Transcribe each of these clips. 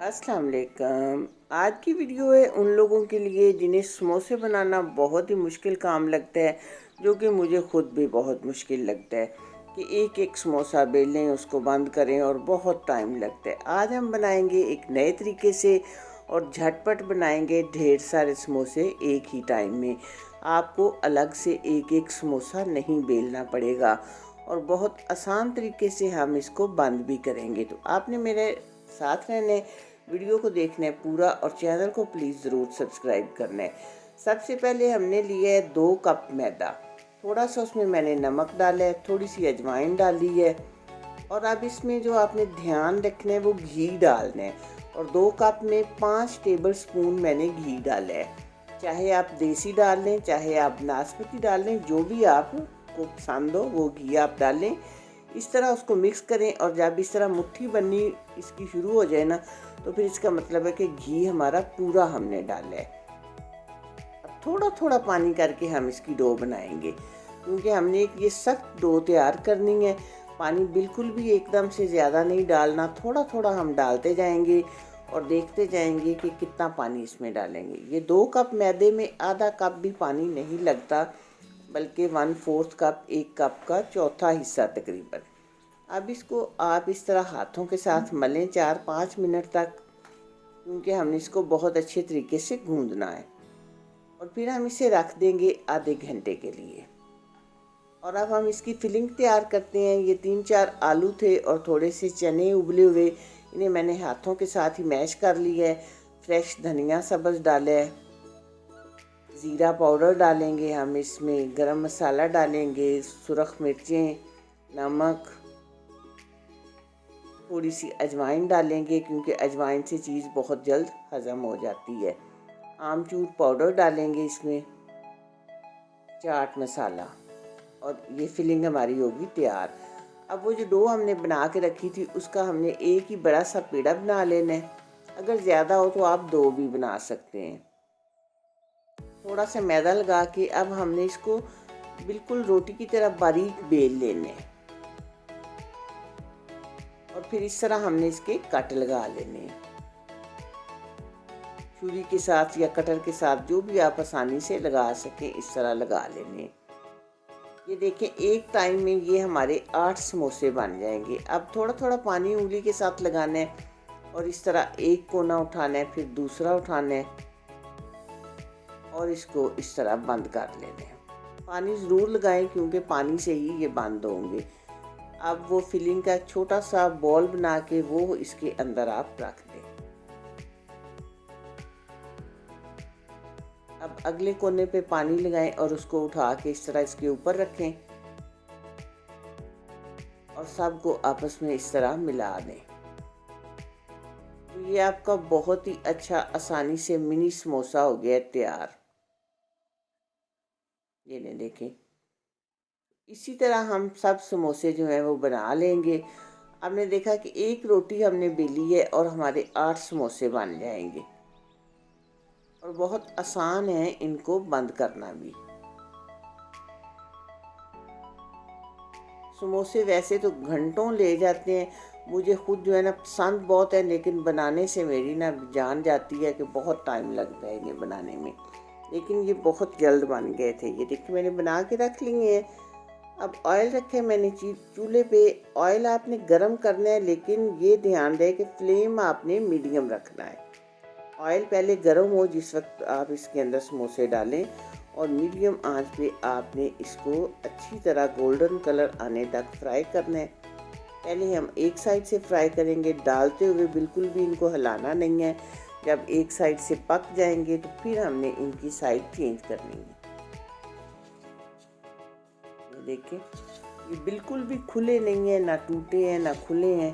अस्सलाम वालेकुम। आज की वीडियो है उन लोगों के लिए जिन्हें समोसे बनाना बहुत ही मुश्किल काम लगता है, जो कि मुझे ख़ुद भी बहुत मुश्किल लगता है कि एक एक समोसा बेलें, उसको बंद करें और बहुत टाइम लगता है। आज हम बनाएंगे एक नए तरीके से और झटपट बनाएंगे ढेर सारे समोसे एक ही टाइम में। आपको अलग से एक एक समोसा नहीं बेलना पड़ेगा और बहुत आसान तरीके से हम इसको बंद भी करेंगे। तो आपने मेरे साथ रहने, वीडियो को देखना है पूरा और चैनल को प्लीज़ ज़रूर सब्सक्राइब करना है। सबसे पहले हमने लिया है 2 कप मैदा, थोड़ा सा उसमें मैंने नमक डाला है, थोड़ी सी अजवाइन डाली है और अब इसमें जो आपने ध्यान रखना है वो घी डालना है। और 2 कप में 5 टेबल स्पून मैंने घी डाला है। चाहे आप देसी डाल लें, चाहे आप नाशपाती डाल लें, जो भी आपको पसंद हो वो घी आप डालें। इस तरह उसको मिक्स करें और जब इस तरह मुट्ठी बननी इसकी शुरू हो जाए ना, तो फिर इसका मतलब है कि घी हमारा पूरा हमने डाला है। अब थोड़ा थोड़ा पानी करके हम इसकी डो बनाएंगे, क्योंकि हमने एक ये सख्त डो तैयार करनी है। पानी बिल्कुल भी एकदम से ज़्यादा नहीं डालना, थोड़ा थोड़ा हम डालते जाएंगे और देखते जाएंगे कि कितना पानी इसमें डालेंगे। ये 2 कप मैदे में आधा कप भी पानी नहीं लगता, बल्कि 1/4 कप, 1 कप का चौथा हिस्सा तकरीबन। अब इसको आप इस तरह हाथों के साथ मलें 4-5 मिनट तक, क्योंकि हमने इसको बहुत अच्छे तरीके से गूंदना है। और फिर हम इसे रख देंगे आधे घंटे के लिए। और अब हम इसकी फिलिंग तैयार करते हैं। ये 3-4 आलू थे और थोड़े से चने उबले हुए, इन्हें मैंने हाथों के साथ ही मैश कर लिया है। फ्रेश धनिया सब्ज़ डाला है, ज़ीरा पाउडर डालेंगे हम इसमें, गरम मसाला डालेंगे, सुरख मिर्चें, नमक, थोड़ी सी अजवाइन डालेंगे क्योंकि अजवाइन से चीज़ बहुत जल्द हज़म हो जाती है। आमचूर पाउडर डालेंगे इसमें, चाट मसाला, और ये फिलिंग हमारी होगी तैयार। अब वो जो डो हमने बना के रखी थी उसका हमने एक ही बड़ा सा पेड़ा बना लेना है। अगर ज़्यादा हो तो आप 2 भी बना सकते हैं। थोड़ा सा मैदा लगा के अब हमने इसको बिल्कुल रोटी की तरह बारीक बेल लेने हैं और फिर इस तरह हमने इसके कट लगा लेने हैं। छुरी के साथ या कटर के साथ, जो भी आप आसानी से लगा सकें, इस तरह लगा लेने। ये देखें, एक टाइम में ये हमारे 8 समोसे बन जाएंगे। अब थोड़ा थोड़ा पानी उंगली के साथ लगाना है और इस तरह एक कोना उठाना है, फिर दूसरा उठाना है और इसको इस तरह बंद कर लेना है। पानी ज़रूर लगाएं क्योंकि पानी से ही ये बंद होंगे। अब वो फिलिंग का छोटा सा बॉल बना के वो इसके अंदर आप रख दें। अब अगले कोने पे पानी लगाएं और उसको उठा के इस तरह इसके ऊपर रखें और सबको आपस में इस तरह मिला दें। तो ये आपका बहुत ही अच्छा आसानी से मिनी समोसा हो गया तैयार। ये नहीं देखें, इसी तरह हम सब समोसे जो हैं वो बना लेंगे। हमने देखा कि एक रोटी हमने बेली है और हमारे 8 समोसे बन जाएंगे और बहुत आसान है इनको बंद करना भी। समोसे वैसे तो घंटों ले जाते हैं, मुझे खुद जो है ना पसंद बहुत है, लेकिन बनाने से मेरी ना जान जाती है कि बहुत टाइम लगता है इन्हें बनाने में। लेकिन ये बहुत जल्द बन गए थे। ये देखिए मैंने बना के रख लिए हैं। अब ऑयल रखे मैंने चूल्हे पे। ऑयल आपने गरम करना है, लेकिन ये ध्यान रहे कि फ्लेम आपने मीडियम रखना है। ऑयल पहले गरम हो जिस वक्त आप इसके अंदर समोसे डालें, और मीडियम आंच पे आपने इसको अच्छी तरह गोल्डन कलर आने तक फ्राई करना है। पहले हम एक साइड से फ्राई करेंगे, डालते हुए बिल्कुल भी इनको हिलाना नहीं है। जब एक साइड से पक जाएंगे तो फिर हमने इनकी साइड चेंज करनी है। देखिए, ये बिल्कुल भी खुले नहीं है, ना टूटे हैं ना खुले हैं।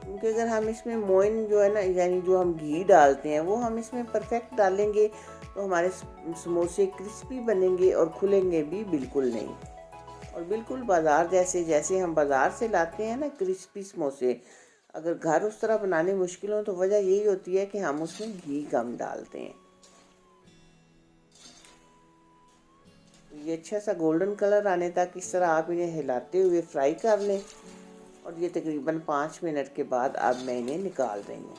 क्योंकि अगर हम इसमें मोइन जो है ना, यानी जो हम घी डालते हैं, वो हम इसमें परफेक्ट डालेंगे तो हमारे समोसे क्रिस्पी बनेंगे और खुलेंगे भी बिल्कुल नहीं। और बिल्कुल बाज़ार जैसे, जैसे हम बाज़ार से लाते हैं ना क्रिस्पी समोसे, अगर घर उस तरह बनाने मुश्किल हो तो वजह यही होती है कि हम उसमें घी कम डालते हैं। ये अच्छा सा गोल्डन कलर आने तक इस तरह आप इन्हें हिलाते हुए फ्राई कर लें। और ये तकरीबन 5 मिनट के बाद अब मैं इन्हें निकाल रही हूँ।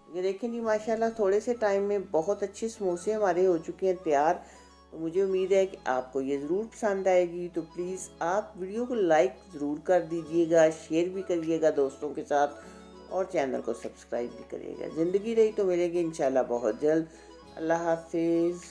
ये देखें जी, माशाल्लाह थोड़े से टाइम में बहुत अच्छे समोसे हमारे हो चुके हैं तैयार। तो मुझे उम्मीद है कि आपको ये ज़रूर पसंद आएगी। तो प्लीज़ आप वीडियो को लाइक ज़रूर कर दीजिएगा, शेयर भी करिएगा दोस्तों के साथ और चैनल को सब्सक्राइब भी करिएगा। ज़िंदगी रही तो मिलेगी इंशाल्लाह बहुत जल्द। अल्लाह हाफिज़।